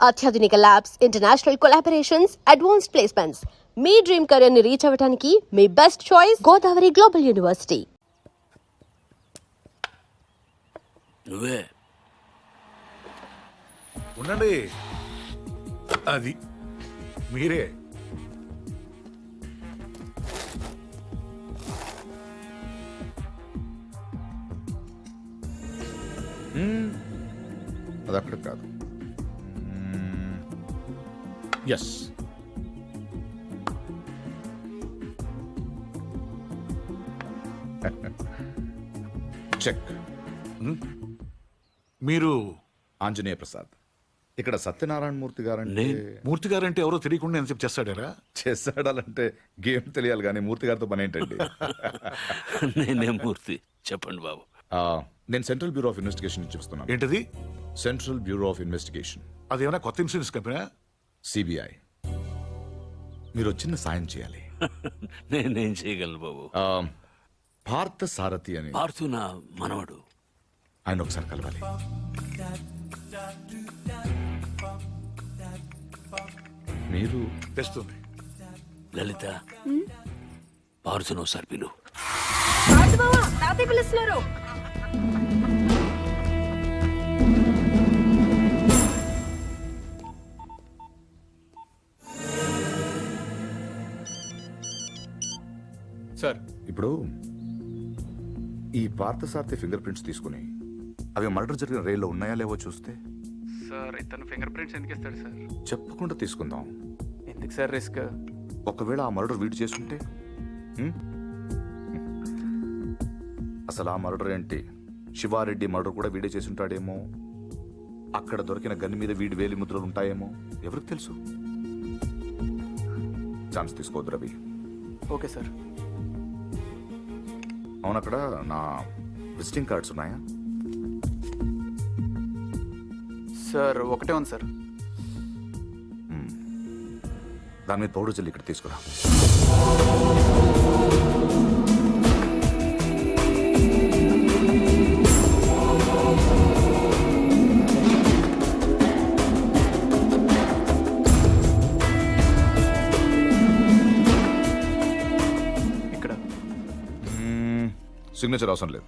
అత్యాధునిక labs, international collaborations, advanced placements. మీ dream career ని రీచ్ అవ్వడానికి మీ best choice Godavari Global University. నువ్వే ఉండండి, అది మీరే. అది అక్కడ కాదు. Yes, check. మీరు ఆంజనేయ ప్రసాద్. ఇక్కడ సత్యనారాయణ మూర్తి గారంటే మూర్తి గారంటే ఎవరో తెలియకుండా ఎంతసేపు చేస్తాడారా? చేస్తాడాలంటే గేమ్ తెలియాలి కానీ మూర్తి గారితో పని ఏంటండి? నేనే మూర్తి. చెప్పండి బాబు. నేను సెంట్రల్ బ్యూరో ఆఫ్ ఇన్వెస్టిగేషన్ నుంచి వస్తున్నాను. ఏంటది? సెంట్రల్ బ్యూరో ఆఫ్ ఇన్వెస్టిగేషన్, అదేమైనా కొత్త ఇన్సూరెన్స్ కంపెనీ? సిబిఐ. మీరు చిన్న సాయం చేయాలి. నేనేం చేయగలను బాబు? పార్థ సారథి అని పార్థు నా మనవడు. ఆయన ఒకసారి కలవాలి. మీరు తెస్తుంది. లలిత, పార్థును ఒకసారి పిలు. పిలుస్తున్నారు. సార్, ఇప్పుడు ఈ పార్థసారథి ఫింగర్ ప్రింట్స్ తీసుకుని అవి మర్డర్ జరిగిన రైల్లో ఉన్నాయా లేవో చూస్తే. సార్ ఇతను ఫింగర్ ప్రింట్స్ ఎందుకు ఇస్తాడు సార్? చెప్పకుండా తీసుకుందాం. ఎందుకు సార్ రిస్క్? ఒకవేళ ఆ మర్డర్ వీడు చేసుకుంటే? అసలు ఆ మర్డర్ ఏంటి, శివారెడ్డి మర్డర్ కూడా వీడే చేసి ఉంటాడేమో. అక్కడ దొరికిన గన్ను మీద వీడి వేలి ముద్రలు ఉంటాయేమో, ఎవరికి తెలుసు. ఛాన్స్ తీసుకోవద్దు రవి. Okay sir. అవును, అక్కడ నా విజిటింగ్ కార్డ్స్ ఉన్నాయా? సార్ ఒకటే ఉంది సార్. దాని మీద పౌడర్ జల్లి ఇక్కడ తీసుకురా. ఇక్కడ సిగ్నేచర్ అవసరం లేదు.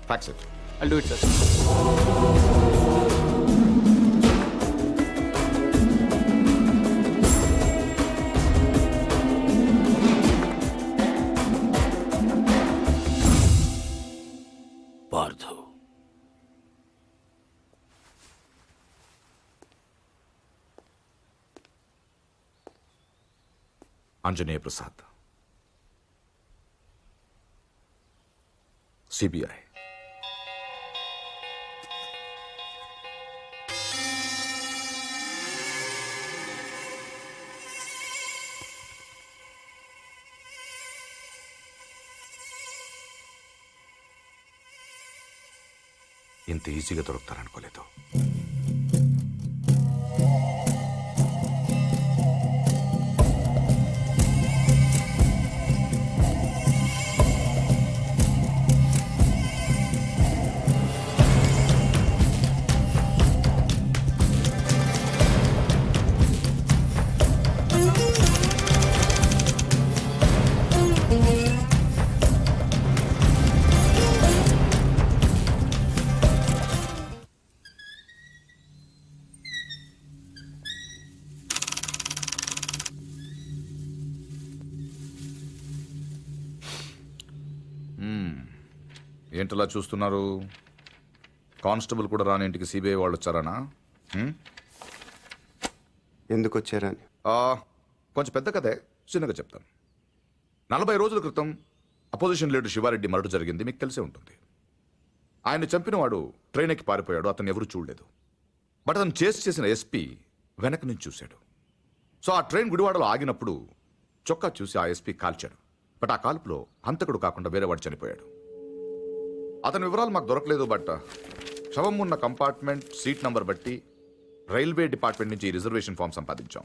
Fax it. I'll do it sir. Parthu, Anjaneya Prasad, CBI. ఇంత ఈజీగా దొరుకుతారనుకోలేదు. ఏంటలా చూస్తున్నారు? కానిస్టేబుల్ కూడా రాని ఇంటికి సిబిఐ వాళ్ళు వచ్చారనా? ఎందుకు వచ్చారని కొంచెం పెద్ద కథే, చిన్నగా చెప్తాను. 40 రోజుల క్రితం అపోజిషన్ లీడర్ శివారెడ్డి మర్డర్ జరిగింది, మీకు తెలిసే ఉంటుంది. ఆయన చంపినవాడు ట్రైన్ ఎక్కి పారిపోయాడు, అతను ఎవరు చూడలేదు. బట్ అతను చేసిన ఎస్పీ వెనక నుంచి చూశాడు. సో ఆ ట్రైన్ గుడివాడలో ఆగినప్పుడు చొక్కా చూసి ఆ ఎస్పీ కాల్చాడు. బట్ ఆ కాల్పులో హంతకుడు కాకుండా వేరేవాడు చనిపోయాడు. అతని వివరాలు మాకు దొరకలేదు. బట్ శవం ఉన్న కంపార్ట్మెంట్ సీట్ నంబర్ బట్టి రైల్వే డిపార్ట్మెంట్ నుంచి రిజర్వేషన్ ఫామ్ సంపాదించాం.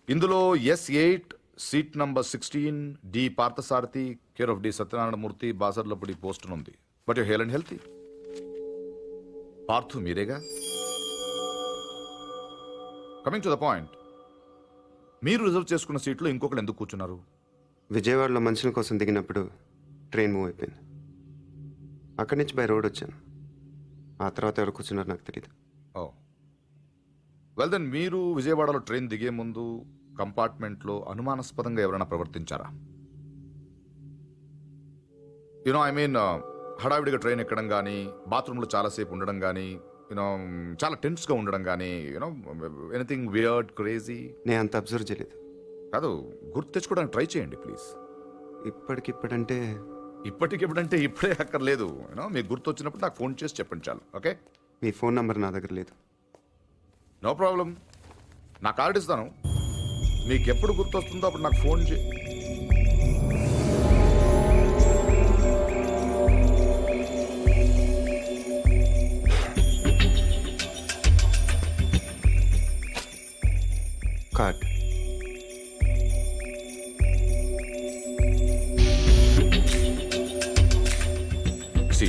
ఇందులో S8 seat number 16 D Parthasarathi care of D Satyanarayana Murthy Basarlapudi post ఉంది. But you hale and healthy. Parthu మీరేగా? కమింగ్ టు ద పాయింట్, మీరు రిజర్వ్ చేసుకున్న సీట్లో ఇంకొకరు ఎందుకు కూర్చున్నారు? విజయవాడలో మనుషుల కోసం దిగినప్పుడు ట్రైన్ మూవ్ అయిపోయింది. అక్కడి నుంచి బై రోడ్ వచ్చాను. ఆ తర్వాత ఎవరు కూర్చున్నారు నాకు తెలియదు. ఓ వెల్ దెన్, మీరు విజయవాడలో ట్రైన్ దిగే ముందు కంపార్ట్మెంట్లో అనుమానాస్పదంగా ఎవరైనా ప్రవర్తించారా? యూనో ఐ మీన్, హడావిడిగా ట్రైన్ ఎక్కడం కానీ, బాత్రూంలో చాలాసేపు ఉండడం కానీ, యూనో చాలా టెన్స్గా ఉండడం కానీ, యూనో ఎనీథింగ్ వియర్డ్, క్రేజీ? నేను అంత అబ్జర్వ్ చేయలేదు. కాదు, గుర్తు తెచ్చుకోవడానికి ట్రై చేయండి ప్లీజ్. ఇప్పటికిప్పుడంటే ఇప్పటికిప్పుడంటే ఇప్పుడే అక్కర్లేదు. యూనో మీకు గుర్తు వచ్చినప్పుడు నాకు ఫోన్ చేసి చెప్పండి చాలు. ఓకే? మీ ఫోన్ నంబర్ నా దగ్గర లేదు. నో ప్రాబ్లం, నా కార్డు ఇస్తాను. మీకు ఎప్పుడు గుర్తు వస్తుందో అప్పుడు నాకు ఫోన్ చే. కార్డ్. సి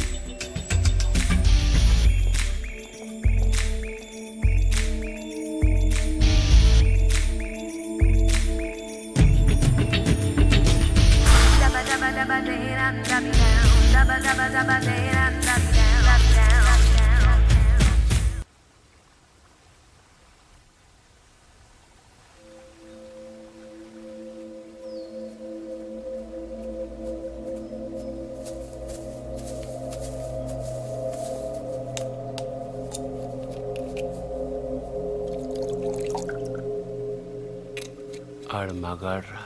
ఆడు మగాడ్రా.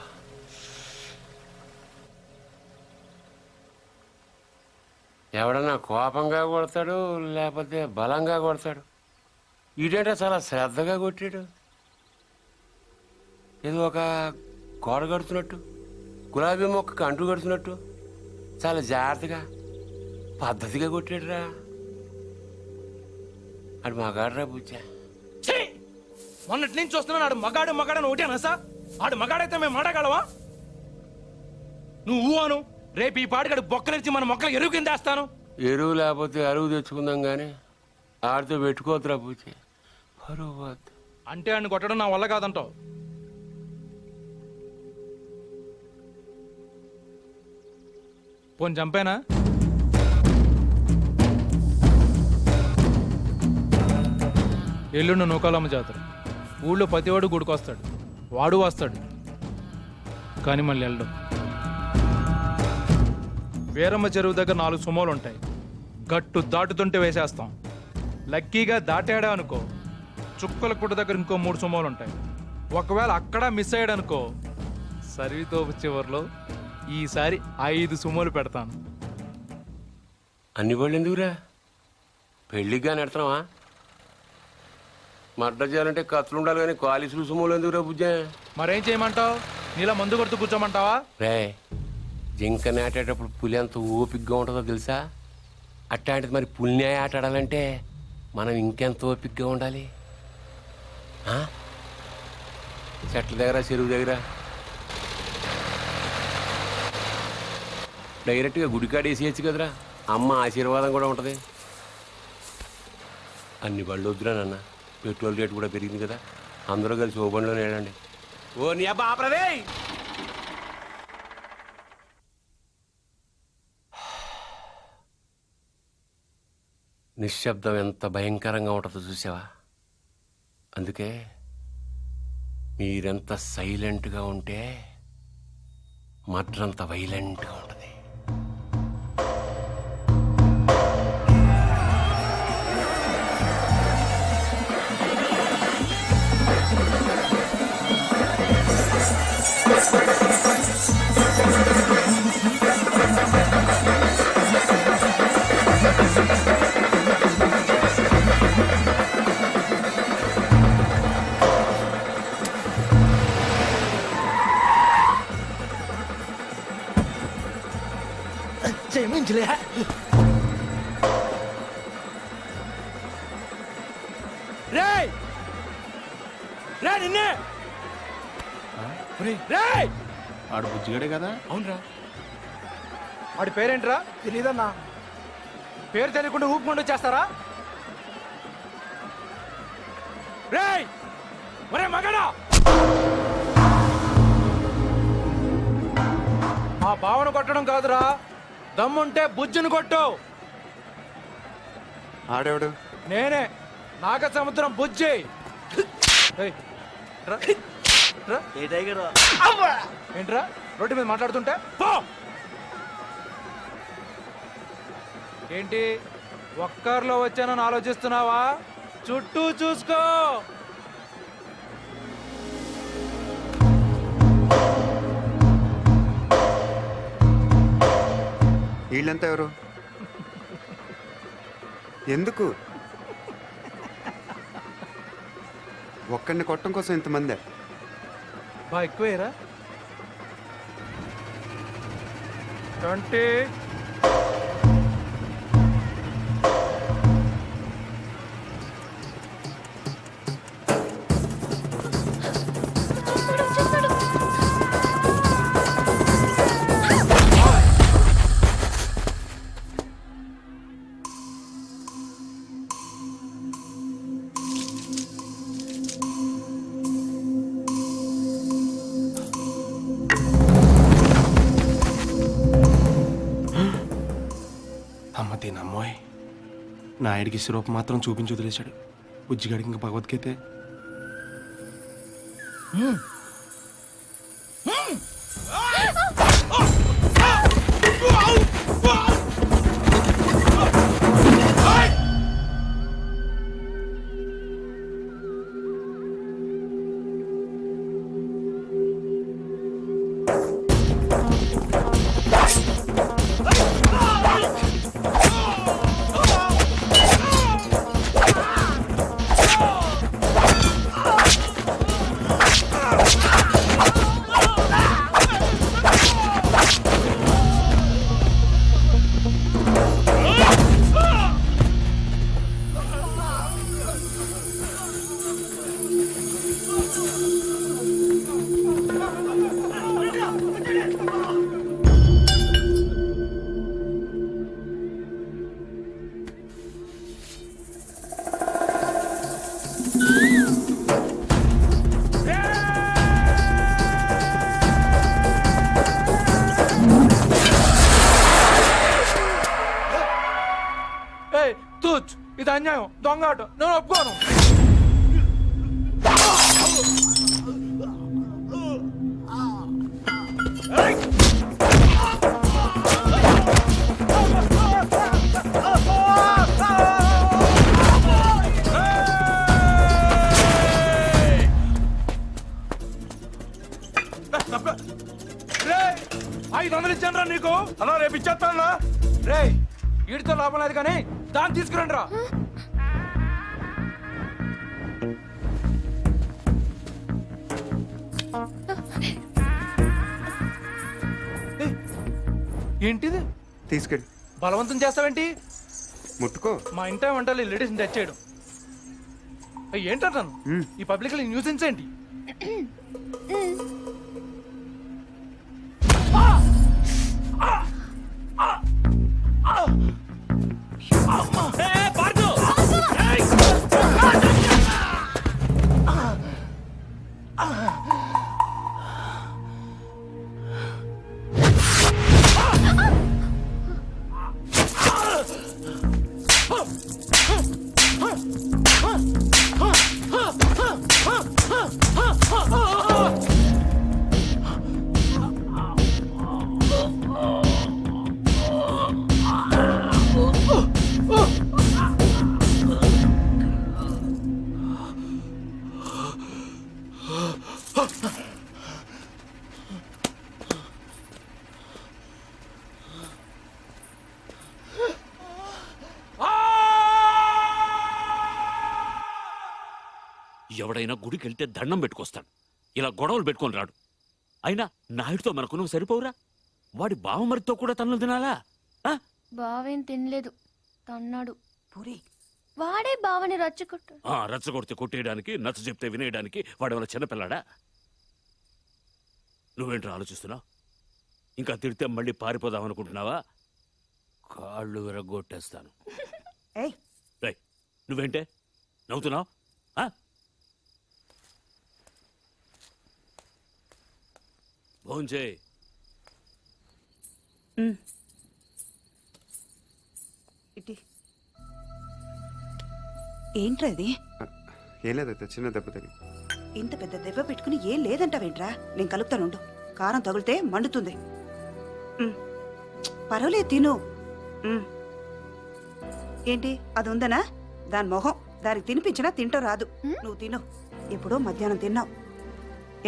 ఎవడన్నా కోపంగా కొడతాడు, లేకపోతే బలంగా కొడతాడు. ఈడేంటే చాలా శ్రద్ధగా కొట్టాడు. ఏదో ఒక గోడ కడుతున్నట్టు, గులాబీ మొక్కకు అంటు కడుతున్నట్టు చాలా జాగ్రత్తగా పద్ధతిగా కొట్టాడురా. ఆడు మగాడ్రా బుజ్జా. మొన్నటి నుంచి చూస్తున్నాను. ఆడు మగాడు మగాడని ఒకటేనా సార్? ఆడు మగాడైతే మేము మాటగలవా? నువ్వు అను, రేపు ఈ పాటికాడు బొక్కలిచ్చి మన మొక్కలు ఎరువు కింద వేస్తాను. ఎరువు లేకపోతే అరువు తెచ్చుకుందాం కానీ ఆడితో పెట్టుకోవద్దురా బుజ్జి, పరువు వద్దు. అంటే ఆడిని కొట్టడం నా వల్ల కాదంటావు? పోని చంపేనా? ఎల్లుండి నూకాలమ్మ జాతర. ఊళ్ళో ప్రతివాడు గుడికొస్తాడు, వాడు వస్తాడు, కానీ మళ్ళీ వెళ్ళడం. వీరమ్మ చెరువు దగ్గర 4 సుమోలు ఉంటాయి. గట్టు దాటుతుంటే వేసేస్తాం. లక్కీగా దాటాడా అనుకో, చుక్కల గుట్ట దగ్గర ఇంకో 3 సుమోలు ఉంటాయి. ఒకవేళ అక్కడ మిస్ అయ్యాడనుకో, సర్వీతో చివరిలో ఈసారి 5 సుమోలు పెడతాను. అన్ని బళ్ళు ఎందుకురా? పెళ్ళిగా నెడతావా? మడ్డ చేయాలంటే కత్తులు ఉండాలి కానీ కాలిసులు సుమోలు ఎందుకురా బుజ్జా? మరేం చేయమంటావు? నీలా మందు కొడుతూ కూర్చోమంటావా? రే, జింక నాటేటప్పుడు పులి ఎంత ఓపికగా ఉంటుందో తెలుసా? అట్లాంటిది మరి పులిని ఆట ఆడాలంటే మనం ఇంకెంత ఓపికగా ఉండాలి. ఆ? చెట్ల దగ్గర, చెరువు దగ్గర డైరెక్ట్గా గుడికాడ వేసేయచ్చు కదరా. అమ్మ ఆశీర్వాదం కూడా ఉంటుంది. అన్ని బళ్ళు వద్దురా నాన్న, పెట్రోల్ రేటు కూడా పెరిగింది కదా. అందరూ కలిసి ఓ బండిలో నేడండి. ఓ నీ అబ్బా ఆపరదే. నిశ్శబ్దం ఎంత భయంకరంగా ఉంటుందో చూసావా? అందుకే మీరెంత సైలెంట్గా ఉంటే మడ్రంత వైలెంట్గా ఉంటుంది. క్షమించలే. రేయ్ రే నిన్నే. రేయ్, ఆడు బుజ్జిగాడే కదా? అవునరా. వాడి పేరేంట్రా? తెలీదన్నా. పేరు తెలియకుండా ఊపుకుండా వచ్చేస్తారా? రేయ్, ఒరే మగడా ఆ బావను కొట్టడం కాదురా, దమ్ముంటే బుజ్జును కొట్టు. ఆడేవాడు నేనే నాగ సముద్రం బుజ్జి. ఏయ్, రా, రా. ఏంట్రా రోడ్డు మీద మాట్లాడుతుంటే పో. ఏంటి ఒక్కర్లో వచ్చానని ఆలోచిస్తున్నావా? చుట్టూ చూసుకో. వీళ్ళంతా ఎవరు? ఎందుకు ఒక్కడిని కొట్టడం కోసం ఇంతమంది? బా ఎక్కువేరా 20. అమ్మ దీనమ్మోయ్, నాయుడికి సిరూప్ మాత్రం చూపించి వదిలేశాడు. బుజ్జిగాడికి ఇంకా భగవద్గీతే. ఏయ్ తూచ్, ఇది అన్యాయం, దొంగాట, నేను ఒప్పుకోను. రేయ్, 500 ఇచ్చాను రా నీకు. అలా రేపు ఇచ్చేస్తాను. రే వీడితో లాభం లేదు కానీ దాన్ని తీసుకురండి రా. ఏయ్, ఏంటిది? తీసుకెళ్ళి బలవంతం చేస్తావేంటి? ముట్టుకో. మా ఇంట వంటలు లేడీస్ని టచ్ చేయడం ఏంటంటాను? ఈ పబ్లిక్ న్యూసెన్స్ ఏంటి? ఎవడైనా గుడికి వెళ్తే దండం పెట్టుకొస్తాడు, ఇలా గొడవలు పెట్టుకొని రాడు. అయినా నాయుడితో మనకు సరిపోవురా? వాడి బావమరితో కూడా తన్నులు తినాలా? బావేం తినలేదు, తన్నాడు. వాడే బావని రచ్చగొట్టు. రచ్చగొడితే కొట్టేయడానికి, నచ్చ చెప్తే వినేయడానికి వాడేమైనా చిన్నపిల్లాడా? నువ్వేంట్రా ఆలోచిస్తున్నావు? ఇంకా తిడితే మళ్ళీ పారిపోదాం అనుకుంటున్నావా? కాళ్ళు విరగొట్టేస్తాను. నువ్వేంటే నవ్వుతున్నావు? భోంచేయ్. ఇటీ ఏంట్రా ఇది? ఏం లేదైతే చిన్న దెబ్బ తగిలి. ఇంత పెద్ద దెబ్బ పెట్టుకుని ఏం లేదంటావేంట్రా? నేను కలుపుతానుండు. కారం తగిలితే మండుతుంది. ఉమ్. పర్వాలేదు తిను. ఉమ్. ఏంటి అది ఉందనా? దాని మొహం దానికి తినిపించినా తింటో రాదు. నువ్వు తిను. ఎప్పుడో మధ్యాహ్నం తిన్నావు.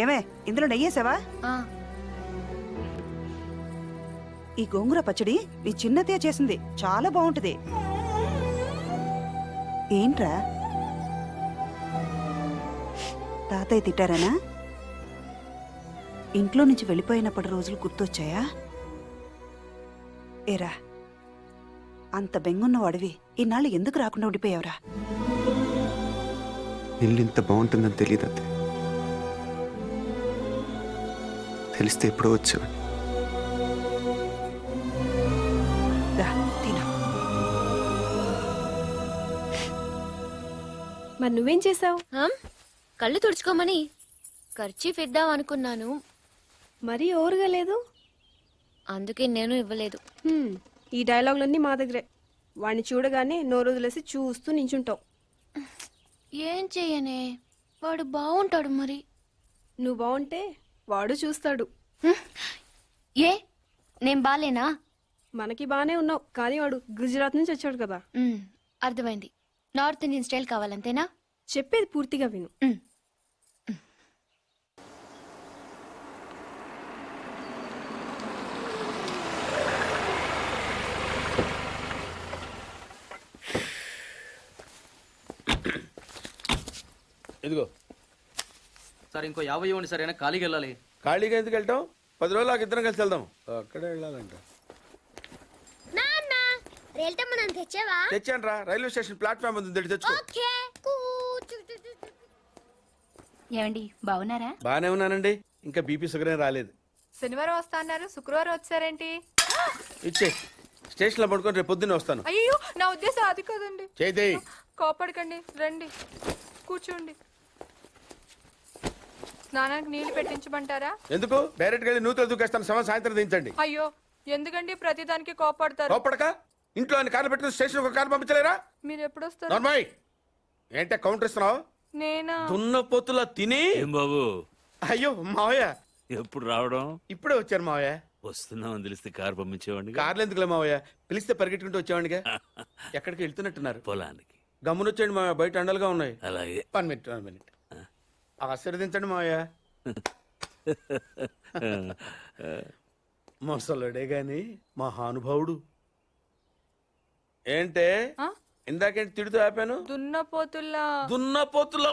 ఏమే ఇందులో నెయ్యేసావా? ఆ, ఈ గోంగూర పచ్చడి నీ చిన్నతే చేసింది. చాలా బాగుంటది. ఏంట్రా తాతయ్య తిట్టారనా? ఇంట్లో నుంచి వెళ్ళిపోయినప్పటి రోజులు గుర్తొచ్చాయా? ఏరా అంత బెంగున్న వాడివి ఇన్నాళ్ళు ఎందుకు రాకుండా ఉండిపోయావురా? ఇల్లు ఇంత బాగుంటుందని తెలియదు అత్తే. తెలిస్తే ఎప్పుడో వచ్చేవాడిని. దా, తిను. మరి నువ్వేం చేసావు? కళ్ళు తుడుచుకోమని ఖర్చీఫ్ ఇద్దాం అనుకున్నాను, మరీ ఓరుగా లేదు. అందుకే నేను ఇవ్వలేదు. ఈ డైలాగులన్నీ మా దగ్గరే. వాడిని చూడగానే నోరు వదిలేసి చూస్తూ నించుంటావు. ఏం చెయ్యనే, వాడు బాగుంటాడు మరి. నువ్వు బాగుంటే వాడు చూస్తాడు. ఏ నేను బాలేనా? మనకి బానే ఉన్నావు, కానీ వాడు గుజరాత్ నుంచి వచ్చాడు కదా. అర్థమైంది. నార్త్ ఇండియన్ స్టైల్ కావాలంతేనా? చెప్పేది పూర్తిగా విను. ఇదిగో సార్ ఇంకో 50 ఇవ్వండి సార్, అయినా ఖాళీకి వెళ్ళాలి. ఖాళీగా ఎందుకు వెళ్తాం? 10 రోజులు నాకు ఇద్దరం కలిసి వెళ్దాం. అక్కడే వెళ్ళాలంట. తెచ్చాను రా, రైల్వే స్టేషన్ ప్లాట్ఫామ్ ఉంది, తెచ్చుకో. ఏమండి బాగున్నారా? బానే ఉన్నానండి. ఇంకా బీపీ షుగర్ ఏం రాలేదు. శనివారం వస్తా అన్నారు, శుక్రవారం వచ్చారేంటి? ఇచ్చే స్టేషన్ లో పడుకొని రేపు పొద్దున్నే వస్తాను. అయ్యో నా ఉద్దేశం అది కాదండి. చేతి కోపడకండి, రండి కూర్చోండి. స్నానానికి నీళ్లు పెట్టించమంటారా? ఎందుకు? డైరెక్ట్ గా నూతులు దూకేస్తాను. సాయంత్రం దించండి. అయ్యో ఎందుకండి ప్రతిదానికి కోపడతారు? కోపడక ఇంట్లో ఆయన కారు పెట్టుకుని స్టేషన్ ఒక కారు పంపించలేరా? మీరు ఎప్పుడు వస్తారు? నార్మల్ ఏంటే కౌంటర్ ఇస్తున్నావు? నేనా? దున్న పొత్తులా తిని. ఏం బాబు అయ్యో మావయ్య ఎప్పుడు రావడం? ఇప్పుడే వచ్చారు మావయ్య. వస్తున్నామని తెలిస్తే కారు పంపించేవాడిని. కార్లు ఎందుకులే మావయ్య, పిలిస్తే పరిగెట్టుకుంటూ వచ్చేవాడిగా. ఎక్కడికి వెళ్తున్నట్టున్నారు? పొలానికి. గమ్మునొచ్చేయండి మావయ్య, బయట అండలుగా ఉన్నాయి. అలాగే. 1 మినిట్ ఆశీర్వదించండి మావయ్య. మొసలుడే గాని మహానుభావుడు. ఏంటే ఇందాకేంటి తిడుతూ ఆపాను? దున్నపోతుల్లో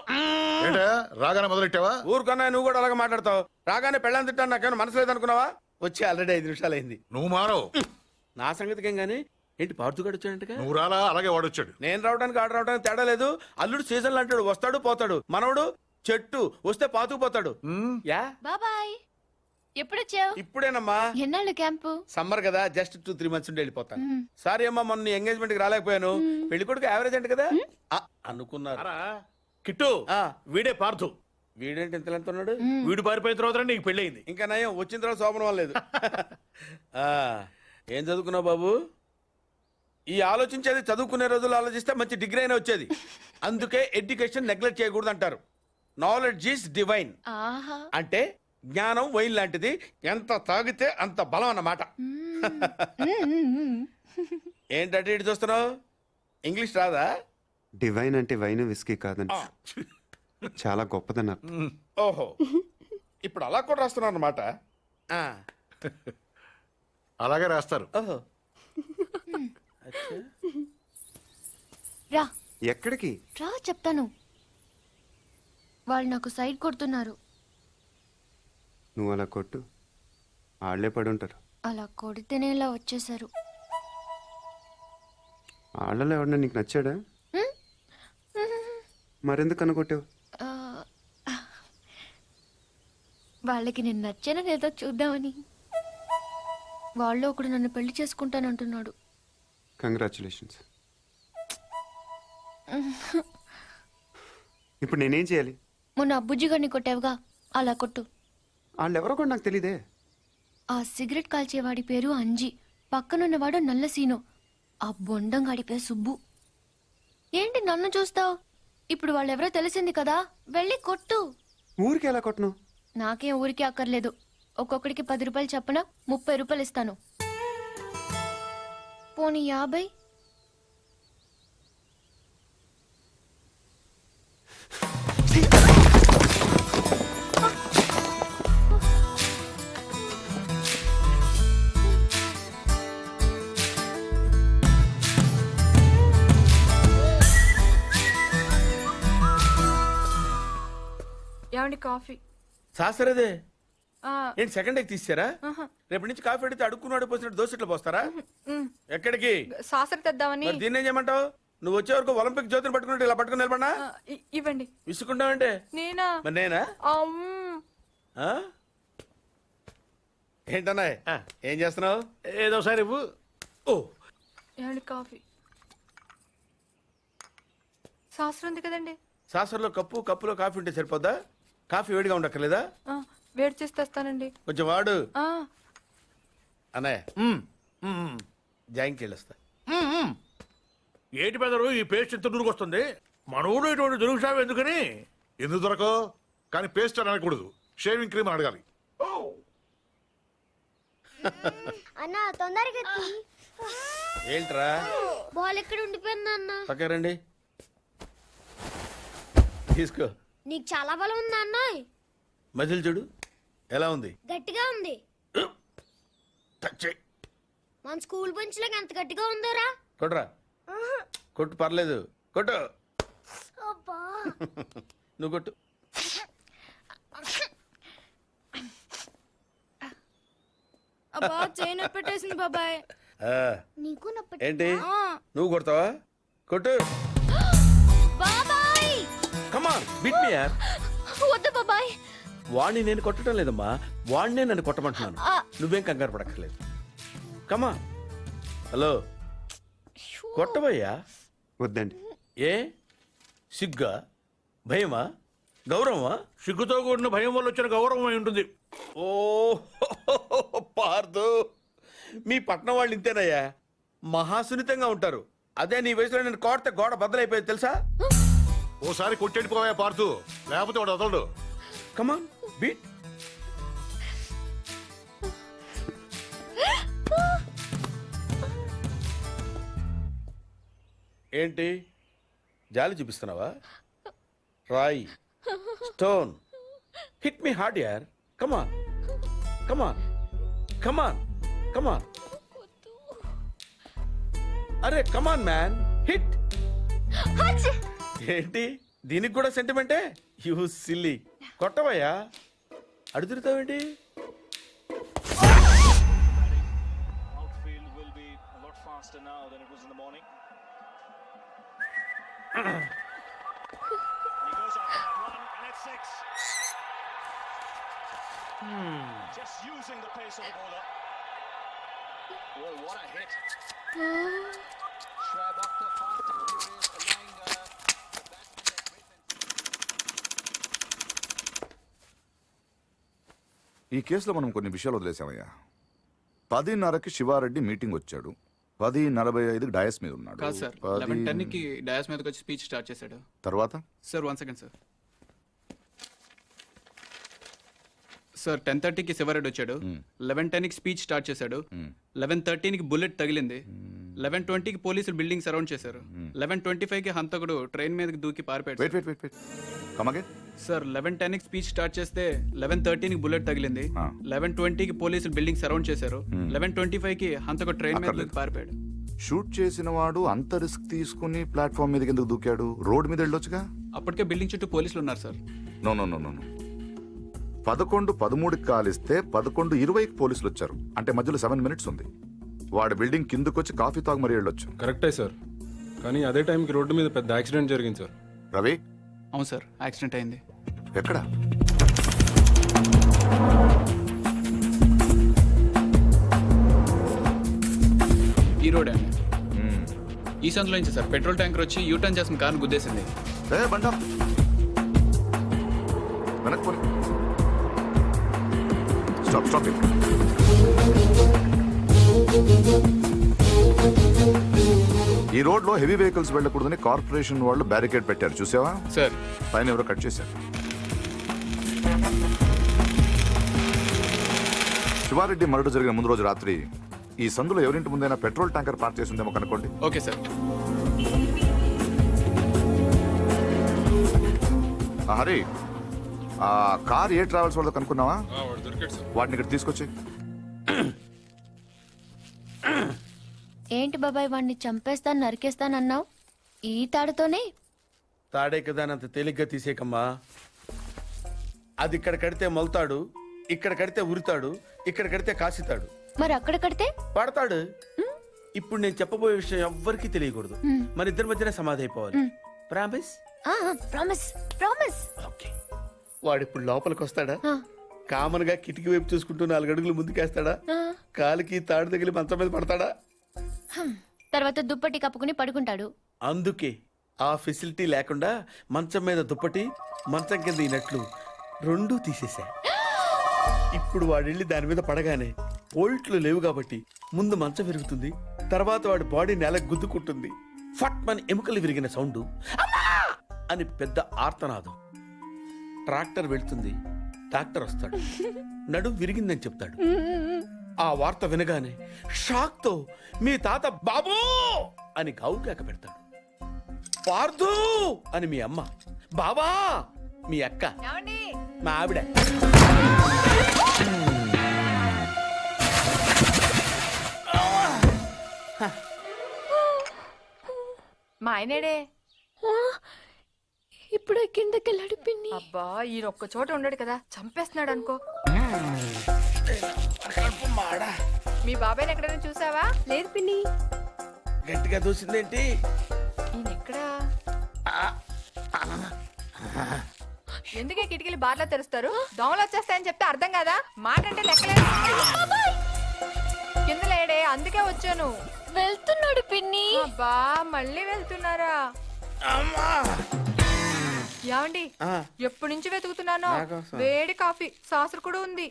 ఏంటా రాగానే మొదలెట్టావా? ఊరుకన్నా నువ్వు కూడా అలాగే మాట్లాడతావు. రాగానే పెళ్ళని తిట్టాను నాకేమైనా మనసు లేదనుకున్నావా? వచ్చి ఆల్రెడీ 5 నిమిషాలు అయింది. నువ్వు మారవు. నా సంగతికి ఏం గానీ ఏంటి పార్తుగాడు వచ్చాడంటగా? నువ్వు రాలా, అలాగే వాడొచ్చాడు. నేను రావడానికి ఆడు రావడానికి తేడా లేదు. అల్లుడు సీజన్లు అంటాడు, వస్తాడు పోతాడు. మనవడు చెట్టు వస్తే పాతుకుపోతాడు. యా బాబాయ్, ఎప్పుడొచ్చావు? ఇప్పుడేనమ్మా. ఎన్నాళ్ళు క్యాంపు? సమ్మర్ కదా, జస్ట్ 2-3 మంత్స్ ఉండి వెళ్ళిపోతాను. సారీ అమ్మా, మొన్న ఎంగేజ్మెంట్ కి రాలేకపోయాను. పెళ్లి కొడుకు యావరేజ్ అంట కదా అనుకున్నారు. కిట్టు వీడే పార్థు. వీడేంటి ఇంత లెంత్ ఉన్నాడు? వీడు పారిపోయిన తర్వాత నీకు పెళ్ళయింది. ఇంకా నయం, వచ్చిన తర్వాత శోభనం లేదు. ఏం చదువుకున్నావు బాబు? ఈ ఆలోచించేది చదువుకునే రోజులు ఆలోచిస్తే మంచి డిగ్రీ అయినా వచ్చేది. అందుకే ఎడ్యుకేషన్ నెగ్లెక్ట్ చేయకూడదు అంటారు. Knowledge is divine. అంటే జ్ఞానం వైన్ లాంటిది, ఎంత తాగితే అంత బలం అన్నమాట. ఏంటంటే ఇటు చూస్తున్నావు? ఇంగ్లీష్ రాదా? డివైన్ అంటే వైన్ విస్కీ కాదండి, చాలా గొప్పదన్నారు. ఓహో, ఇప్పుడు అలా కూడా రాస్తున్నావు అన్నమాట. అలాగే రాస్తారు. ఓహో, రా. ఎక్కడికి రా చెప్తాను. వాళ్ళు నాకు సైడ్ కొడుతున్నారు. నువ్వు అలా కొట్టు, ఆళ్లే పడి ఉంటారు. అలా కొడితేనే ఇలా వచ్చేసారు. ఆళ్ళలో ఎవడన్నా నీకు నచ్చాడా? మరెందుకు అనుకొట్టావు? వాళ్ళకి నేను నచ్చానో లేదో చూద్దామని. వాళ్ళు ఒకడు నన్ను పెళ్లి చేసుకుంటానంటున్నాడు. కంగ్రాచులేషన్స్. ఇప్పుడు నేనేం చేయాలి? మొన్న బుజ్జిగాడిని కొట్టావుగా, అలా కొట్టు. వాళ్ళెవరో కూడా నాకు తెలీదే. ఆ సిగరెట్ కాల్చేవాడి పేరు అంజి, పక్కనున్నవాడు నల్ల సీను, ఆ బొండంగాడి పేరు సుబ్బు. ఏంటి నన్ను చూస్తావు? ఇప్పుడు వాళ్ళెవరో తెలిసింది కదా, వెళ్ళి కొట్టు. ఊరికి ఎలా కొట్టను? నాకేం ఊరికే అక్కర్లేదు. ఒక్కొక్కడికి 10 రూపాయలు చప్పున 30 రూపాయలు ఇస్తాను. పోనీ 50? ఏమండి కాఫీ? శాస్త్రదే ఆ, ఏంటి సెకండ్ ఎగ్ తీసారా? రేపటి నుంచి కాఫీ అడిగితే అడుక్కున్నాడు పోసినట్టు దోశట్లు పోస్తారా? ఎక్కడికి? సాసర తెద్దామని. మరి దీన్ని ఏం చేయమంటావు? నువ్వు వచ్చే వరకు ఒలింపిక్ జ్యోతిని పట్టుకున్నట్టు ఇలా పట్టుకుని నిలబడినా ఇవ్వండి. విసుకుంటావంటే నేనా? మరి నేనా? ఆ? ఏంటన్నా ఏం చేస్తున్నావు? ఏదో సార్ ఇవ్వు. ఓ ఏమండి కాఫీ? శాస్త్రం ఉంది కదండి. సాసర్లో కప్పులో కాఫీ ఉంటే సరిపోద్దా? కాఫీ వేడిగా ఉండక్కర్లేదా? ఆ, వేడి చేసి తెస్తానండి. కొంచెం వాడు ఆ, అన్నయ్య జాయింకి వెళ్ళొస్తా. ఏంటి పెదరు ఈ పేస్ట్ ఎంత దొరికొస్తుంది? మన ఊళ్ళో ఇటువంటి దొరుకుతావు ఎందుకని? ఎందుకు దొరకవు? కానీ పేస్ట్ అని అనకూడదు, షేవింగ్ క్రీమ్ అని అడగాలి. అన్న తొందరగా ఏంట్రా బాల్ ఎక్కడ ఉండిపోయింది అన్న? పక్క రండి, తీసుకో. నీకు చాలా బలం ఉందా అన్న? మజిల్ చూడు ఎలా ఉంది. గట్టిగా ఉంది. టచ్ చేయి. మన స్కూల్ బెంచ్ లాగా ఎంత గట్టిగా ఉందోరా. కొట్టురా, కొట్టు పర్లేదు, కొట్టు. నువ్వు కొట్టు. అబ్బా చైన్ పెట్టేసింది బాబాయ్. ఆ, నీకు ఏంటి నువ్వు కొడతావా? కొట్టు. బాబాయ్ కమాన్ బిట్ మీ యార్. వద్దు బాబాయ్. వాణ్ణి నేను కొట్టడం లేదమ్మా, వాణ్ణే నన్ను కొట్టమంటున్నాను. నువ్వేం కంగారు పడక్కర్లేదు. కమా. హలో, కొట్టబోయ్యా. వద్దండి. ఏ సిగ్గా, భయమా, గౌరవమా? సిగ్గుతో కూడిన భయం వల్ల వచ్చిన గౌరవం అయి ఉంటుంది. ఓ పార్దు, మీ పట్నం వాళ్ళు ఇంతేనయ్యా, మహాసున్నితంగా ఉంటారు. అదే నీ వయసులో నేను కోడితే గోడ బద్దలైపోయేది తెలుసా? ఓసారి కొట్టెడిపోయా పార్తు, లేకపోతే వాడు వదలడు. కమాన్ బీట్. ఏంటి జాలి చూపిస్తున్నావా? రాయి, స్టోన్, హిట్ మీ హార్డ్ యార్. కమాన్ కమాన్ కమాన్ కమాన్. అరే కమాన్ మ్యాన్, హిట్. ఏంటి దీనికి కూడా సెంటిమెంటే? You silly. కొట్టవయ్యా, అడుగుతావేంటి? ఈ కేసులో మనం కొన్ని విషయాలు వదిలేసామయ్యా. 10:30కి శివారెడ్డి మీటింగ్ వచ్చాడు, 10:45కి డయాస్ మీద ఉన్నాడు. కాదు సార్, 11:10కి డయాస్ మీదకి వచ్చి స్పీచ్ స్టార్ట్ చేశాడు. తర్వాత సార్ 1 సెకండ్ సార్. సార్ 10:30కి శివారెడ్డి వచ్చాడు, 11:10కి స్పీచ్ స్టార్ట్ చేశాడు, 11:13కి బుల్లెట్ తగిలింది, 11:20కి పోలీసులు బిల్డింగ్ సరౌండ్ చేశారు, 11:25కి హంతకుడు ట్రైన్ మీదకి దూకి పారిపోయాడు. Wait wait wait wait come again. Sir 11:10కి స్పీచ్ స్టార్ట్ చేస్తే 11:13కి బుల్లెట్ తగిలింది, 11:20కి పోలీసులు బిల్డింగ్ సరౌండ్ చేశారు, 11:25కి హంతకుడు ట్రైన్ మీద దూకి పారిపోయాడు. షూట్ చేసిన వాడు అంత రిస్క్ తీసుకుని ప్లాట్ఫామ్ మీదకి ఎందుకు దూకాడు? రోడ్ మీద వెళ్ళొచ్చుగా. అప్పటికే బిల్డింగ్ చుట్టూ పోలీసులు ఉన్నారు sir. No no no no 11:13కి కాలిస్తే 11:20కి పోలీసులు వచ్చారు, అంటే మధ్యలో 7 minutes ఉంది. వాడు బిల్డింగ్ కిందకొచ్చి కాఫీ తాగు మరీ వెళ్ళొచ్చు. కరెక్టే సార్, కానీ అదే టైంకి రోడ్డు మీద పెద్ద యాక్సిడెంట్ జరిగింది సార్. రవి, అవును సార్, యాక్సిడెంట్ అయింది. ఎక్కడ? ఈ రోడ్ అండి. ఈ సందులో నుంచి సార్ పెట్రోల్ ట్యాంకర్ వచ్చి యూటర్న్ చేసిన కారు గుద్దేసింది. బండా వెనక్కి స్టాప్ స్టాప్. ఈ రోడ్ లో హెవీ వెహికల్స్ వెళ్ళకూడదని కార్పొరేషన్ వాళ్ళు బ్యారికేడ్ పెట్టారు, చూసావా? సార్ పైన ఎవరో కట్ చేశారు. శివారెడ్డి మర్డర్ జరిగిన ముందు రోజు రాత్రి ఈ సందులో ఎవరింటి ముందైనా పెట్రోల్ ట్యాంకర్ పార్క్ చేసి ఉందేమో కనుక్కోండి. Okay sir. హరి, ఆ కార్ ఏ ట్రావెల్స్ వాళ్ళతో కనుక్కున్నావా? వాటిని ఇక్కడ తీసుకొచ్చి. ఏంటి బాబాయ్ వాడిని చంపేస్తాను నరికేస్తానన్నావు? ఈ తాడుతోనే? తాడే కదా అంత తేలిగ్గా తీసేకమ్మా. అది ఇక్కడ కడితే మొలతాడు, ఇక్కడ కడితే ఉరితాడు, ఇక్కడ కడితే కాసితాడు, మరి అక్కడ కడితే పడతాడు. ఇప్పుడు నేను చెప్పబోయే విషయం ఎవ్వరికీ తెలియకూడదు. మన ఇద్దరి మధ్యనే సమాధి అయిపోవాలి. ప్రామిస్? Promise promise. ఓకే. వాడు ఇప్పుడు లోపలికి వస్తాడా? కామన్ గా కిటికీ వైపు చూసుకుంటూ 4 అడుగులు ముందుకేస్తాడా? కాలికి తాడు తగిలి మంచం మీద పడతాడా? తర్వాత దుప్పటి కప్పుకుని పడుకుంటాడు. అందుకే ఆ ఫెసిలిటీ లేకుండా మంచం మీద దుప్పటి, మంచం కింద ఈ నట్లు రెండూ తీసేశా. ఇప్పుడు వాడెళ్ళి దాని మీద పడగానే బోల్ట్లు లేవు కాబట్టి ముందు మంచం విరుగుతుంది, తర్వాత వాడి బాడీ నేలకు గుద్దుకుంటుంది. ఫట్ మన ఎముకలు విరిగిన సౌండ్ అని పెద్ద ఆర్తనాదం. ట్రాక్టర్ వెళ్తుంది, డాక్టర్ వస్తాడు, నడుం విరిగిందని చెప్తాడు. ఆ వార్త వినగానే షాక్ తో మీ తాత బాబూ అని గావు కేక పెడతాడు. పార్దు అని మీ అమ్మ, బాబా మీ అక్క, మా ఆవిడ. మా ఆయనేడే? ఇప్పుడు కిందకెళ్ళాడు పిన్ని. అబ్బా ఈయన ఒక్క చోట ఉండడు కదా, చంపేస్తున్నాడు అనుకో. మీ బాబాయ్ని ఎక్కడైనా చూసావా? లేదు పిన్ని. గట్టిగా దూసిందేంటి? ఈయన ఎక్కడా? ఎందుకే కిటికీలు బార్లా తెరుస్తారు? దోమలు వచ్చేస్తాయని చెప్తే అర్థం కాదా? మాట అంటే లెక్కలేదు. కింద లేడే, అందుకే వచ్చాను. వెళ్తున్నాడు పిన్ని. అబ్బా మళ్ళీ వెళ్తున్నారా? ఏమండి, ఎప్పటి నుంచి వెతుకుతున్నాను. వేడి కాఫీ, సాసరు కూడా ఉంది.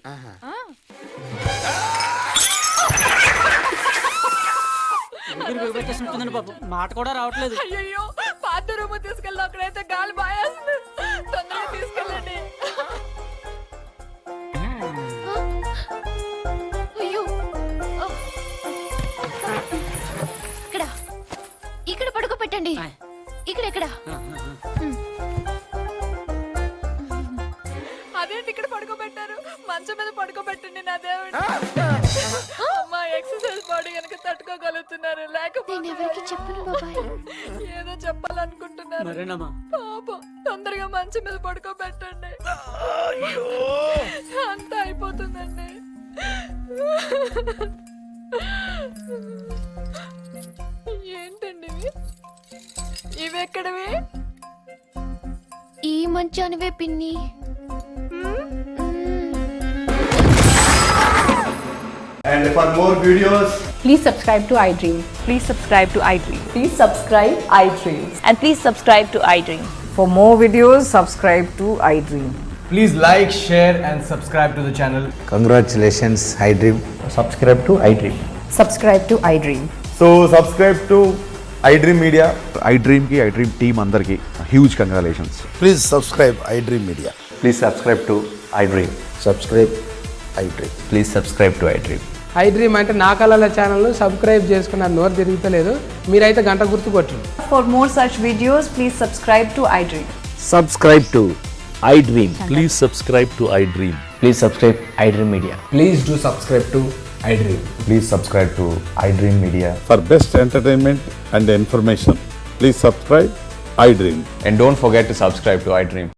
మాట కూడా రావట్లేదు. అయ్యో పాత రూమ్ తీసుకెళ్ళి అక్కడైతే గాలి బాయేస్తుంది. తొందరగా తీసుకెళ్ళండి. అయ్యో ఇక్కడ ఇక్కడ పడుకోబెట్టండి. ఇక్కడ అదేంటి ఇక్కడ పడుకోబెట్టారు? మంచం మీద పడుకోబెట్టండి నా దేవుడు. అమ్మా ఎక్సర్సైజ్ బాడీ కనుక తట్టుకోగలుగుతున్నారు, లేకపోతే ఎవరికి చెప్పను బాబాయ్. ఏదో చెప్పాలనుకుంటున్నారు. పాపం తొందరగా మంచం మీద పడుకోబెట్టండి. అంతా అయిపోతుందండి. ఏంటండి ఇవి ఎక్కడవి? ఈ మంచానివే పిన్ని. And for more videos, Please subscribe to iDream. Please subscribe to iDream. please subscribe iDream. And please subscribe to iDream. For more videos, subscribe to iDream. Please like, share and subscribe to the channel. Congratulations, iDream. Subscribe to iDream. Subscribe to iDream. So subscribe to iDream Media. iDream ki iDream team andarki huge congratulations. Please subscribe iDream Media. Please subscribe to iDream. Subscribe iDream. Please subscribe to iDream. iDream అంటే నా కళల channel subscribe చేసుకున్న నోరు తిరుగుతలేదు. మీరైతే గంట గుర్తు కొట్టండి. For more such videos, please subscribe to iDream. Subscribe to iDream. Please subscribe to iDream. Please subscribe iDream Media. Please do subscribe to iDream. Please subscribe to iDream Media. For best entertainment and information, please subscribe iDream. And don't forget to subscribe to iDream.